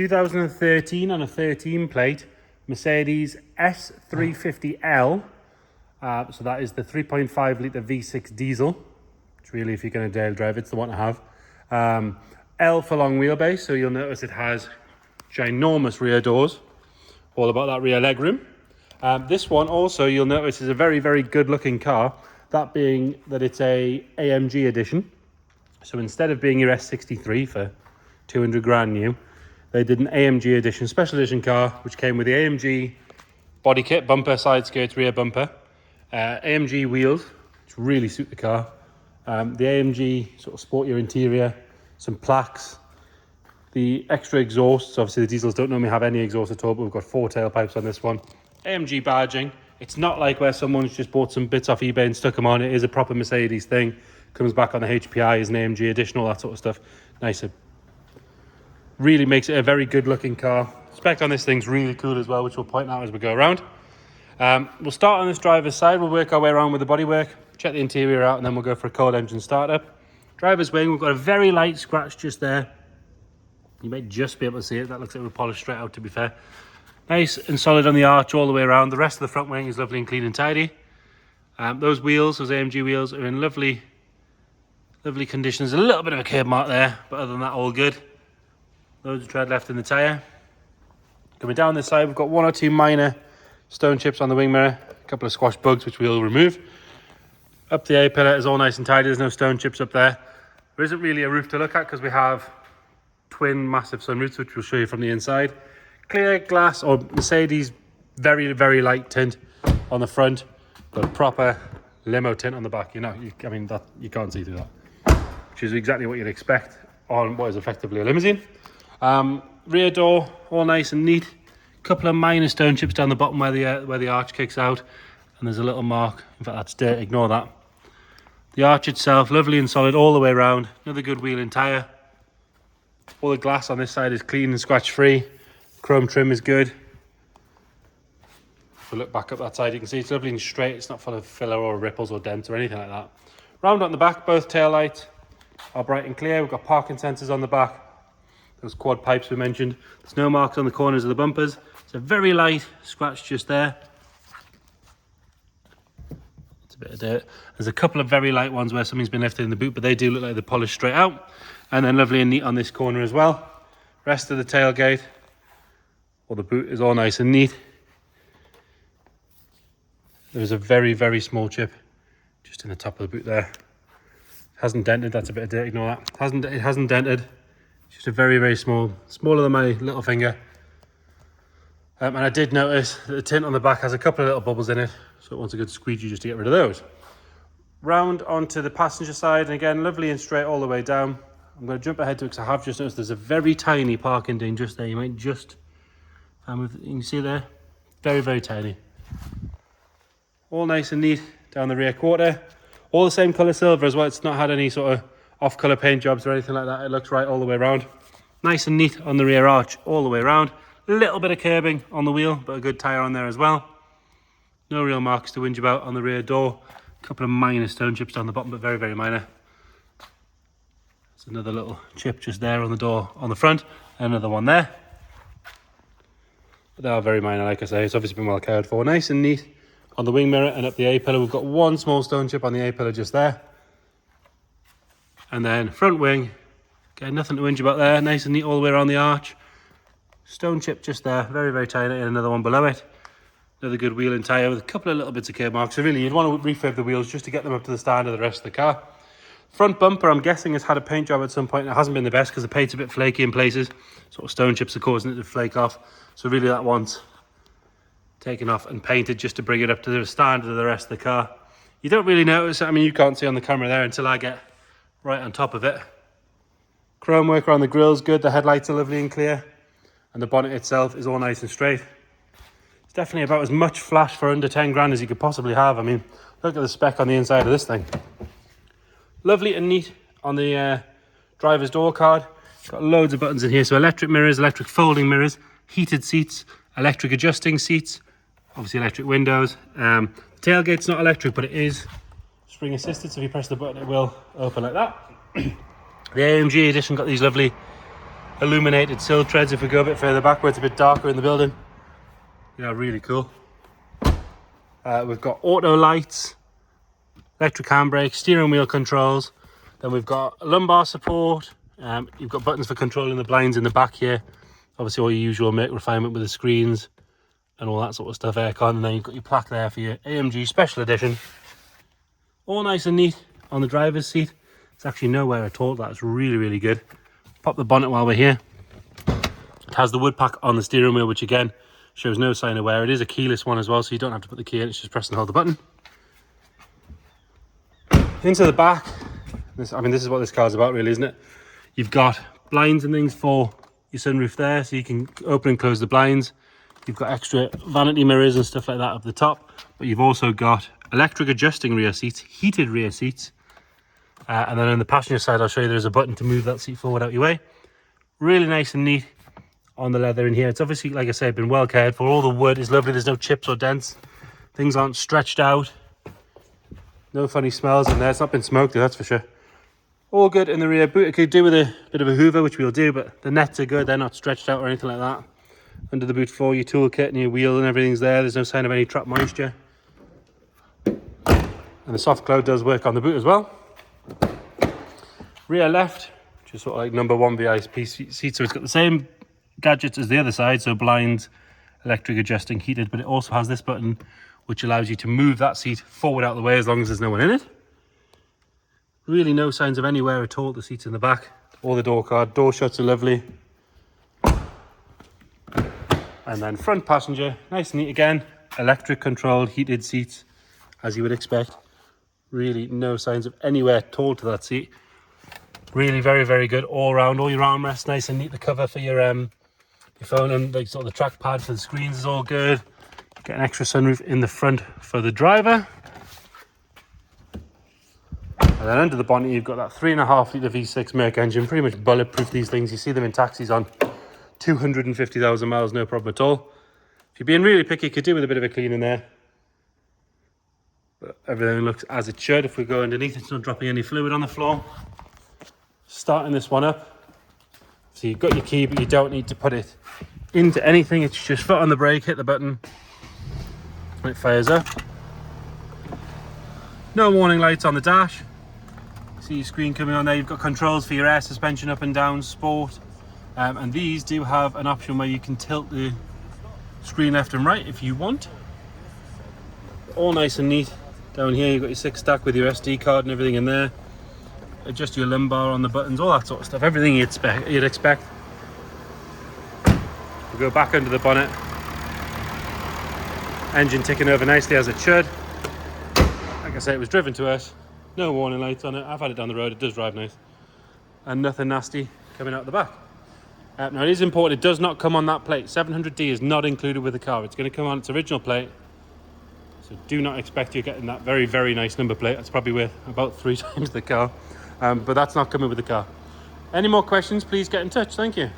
2013 on a 13 plate, Mercedes S350L. So that is the 3.5 litre V6 diesel. Which really, if you're going to daily drive, it's the one to have. L for long wheelbase, so you'll notice it has ginormous rear doors. All about that rear legroom. This one also, you'll notice, is a very, very good looking car. That being that it's a AMG edition. So instead of being your S63 for 200 grand new, they did an AMG edition, special edition car, which came with the AMG body kit, bumper, side skirts, rear bumper, AMG wheels, which really suit the car, the AMG sort of sportier interior, some plaques, the extra exhausts. Obviously the diesels don't normally have any exhaust at all, but we've got 4 tailpipes on this one. AMG badging. It's not like where someone's just bought some bits off eBay and stuck them on. It is a proper Mercedes thing. Comes back on the HPI as an AMG edition, all that sort of stuff. Nicer. Really makes it a very good looking car. Spec on this thing's really cool as well, which we'll point out as we go around. We'll start on this driver's side. We'll work our way around with the bodywork, check the interior out, and then we'll go for a cold engine startup. Driver's wing, we've got a very light scratch just there. You may just be able to see it. That looks like we're polished straight out, to be fair. Nice and solid on the arch all the way around. The rest of the front wing is lovely and clean and tidy. Those wheels, those AMG wheels, are in lovely condition. There's a little bit of a curb mark there, but other than that, all good. Loads of tread left in the tyre. Coming down this side, we've got 1 or 2 minor stone chips on the wing mirror, a couple of squash bugs, which we'll remove. Up the A-pillar is all nice and tidy. There's no stone chips up there. There isn't really a roof to look at because we have twin massive sunroofs, which we'll show you from the inside. Clear glass, or Mercedes very, very light tint on the front, but proper limo tint on the back. You can't see through that, which is exactly what you'd expect on what is effectively a limousine. Rear door, all nice and neat. Couple of minor stone chips down the bottom where the arch kicks out, and there's a little mark. In fact, that's dirt. Ignore that. The arch itself, lovely and solid all the way around. Another good wheel and tyre. All the glass on this side is clean and scratch free. Chrome trim is good. If we look back up that side, you can see it's lovely and straight. It's not full of filler or ripples or dents or anything like that. Round on the back, both tail lights are bright and clear. We've got parking sensors on the back. Those quad pipes we mentioned. There's no marks on the corners of the bumpers. It's a very light scratch just there. It's a bit of dirt. There's a couple of very light ones where something's been lifted in the boot, but they do look like they're polished straight out. And then lovely and neat on this corner as well. Rest of the tailgate, or the boot, is all nice and neat. There's a very, very small chip just in the top of the boot there. Hasn't dented. That's a bit of dirt. Ignore that. It hasn't dented. Just a very, very small, smaller than my little finger. And I did notice that the tint on the back has a couple of little bubbles in it, so it wants a good squeegee just to get rid of those. Round onto the passenger side, and again, lovely and straight all the way down. I'm going to jump ahead to it because I have just noticed there's a very tiny parking ding just there. You might just, you can see there, very, very tiny. All nice and neat down the rear quarter. All the same colour silver as well. It's not had any sort of off-colour paint jobs or anything like that. It looks right all the way around. Nice and neat on the rear arch all the way around. A little bit of curbing on the wheel, but a good tyre on there as well. No real marks to whinge about on the rear door. A couple of minor stone chips down the bottom, but very, very minor. There's another little chip just there on the door on the front. Another one there. But they are very minor, like I say. It's obviously been well cared for. Nice and neat on the wing mirror and up the A-pillar. We've got 1 small stone chip on the A-pillar just there. And then front wing, again, nothing to whinge about there. Nice and neat all the way around the arch. Stone chip just there, very, very tiny, and another one below it. Another good wheel and tyre with a couple of little bits of curb marks. So really, you'd want to refurb the wheels just to get them up to the standard of the rest of the car. Front bumper, I'm guessing, has had a paint job at some point. It hasn't been the best because the paint's a bit flaky in places. Sort of stone chips are causing it to flake off. So really that one's taken off and painted just to bring it up to the standard of the rest of the car. You don't really notice it. I mean, you can't see on the camera there until I get right on top of it. Chrome work around the grille's good. The headlights are lovely and clear. And the bonnet itself is all nice and straight. It's definitely about as much flash for under 10 grand as you could possibly have. I mean, look at the spec on the inside of this thing. Lovely and neat on the driver's door card. Got loads of buttons in here. So electric mirrors, electric folding mirrors, heated seats, electric adjusting seats, obviously electric windows. The tailgate's not electric, but it is spring assisted. So if you press the button, it will open like that. The AMG edition got these lovely illuminated sill treads if we go a bit further back where it's a bit darker in the building. Yeah, really cool. We've got auto lights, electric handbrake, steering wheel controls. Then we've got lumbar support. You've got buttons for controlling the blinds in the back here. Obviously all your usual make refinement with the screens and all that sort of stuff, aircon. And then you've got your plaque there for your AMG Special Edition. All nice and neat on the driver's seat. It's actually nowhere at all. That's really, really good. Pop the bonnet while we're here. It has the wood pack on the steering wheel, which again shows no sign of wear. It is a keyless one as well, so you don't have to put the key in. It's just press and hold the button. Into the back. This is what this car's about, really, isn't it? You've got blinds and things for your sunroof there, so you can open and close the blinds. You've got extra vanity mirrors and stuff like that up the top, but you've also got electric adjusting rear seats, heated rear seats, and then on the passenger side, I'll show you there's a button to move that seat forward out your way. Really nice and neat on the leather in here. It's obviously, like I said, been well cared for. All the wood is lovely. There's no chips or dents. Things aren't stretched out. No funny smells in there. It's not been smoked, that's for sure. All good in the rear boot. It could do with a bit of a hoover, which we'll do, but the nets are good. They're not stretched out or anything like that. Under the boot for your toolkit and your wheel and everything's there. There's no sign of any trapped moisture. And the soft cloud does work on the boot as well. Rear left, just sort of like number one VIP seat. So it's got the same gadgets as the other side. So blinds, electric adjusting, heated, but it also has this button which allows you to move that seat forward out of the way as long as there's no one in it. Really no signs of any wear at all. The seats in the back, or the door card. Door shuts are lovely. And then front passenger, nice and neat again. Electric controlled, heated seats, as you would expect. Really no signs of any wear at all to that seat. Really very, very good all round. All your armrests nice and neat. The cover for your phone and like sort of the trackpad for the screens is all good. Get an extra sunroof in the front for the driver. And then under the bonnet, you've got that 3.5 litre V6 Merc engine, pretty much bulletproof these things. You see them in taxis on 250,000 miles, no problem at all. If you're being really picky, you could do with a bit of a clean in there. But everything looks as it should. If we go underneath, it's not dropping any fluid on the floor. Starting this one up. So you've got your key, but you don't need to put it into anything. It's just foot on the brake, hit the button, and it fires up. No warning lights on the dash. See your screen coming on there. You've got controls for your air suspension up and down, sport, and these do have an option where you can tilt the screen left and right if you want. All nice and neat. Down here you've got your 6 stack with your SD card and everything in there. Adjust your lumbar on the buttons, all that sort of stuff. Everything you'd expect. We go back under the bonnet. Engine ticking over nicely as it should. Like I say, it was driven to us. No warning lights on it. I've had it down the road. It does drive nice. And nothing nasty coming out the back. Now it is important, it does not come on that plate. 700D is not included with the car. It's going to come on its original plate. So do not expect you're getting that very, very nice number plate. That's probably worth about 3 times the car. But that's not coming with the car. Any more questions, please get in touch. Thank you.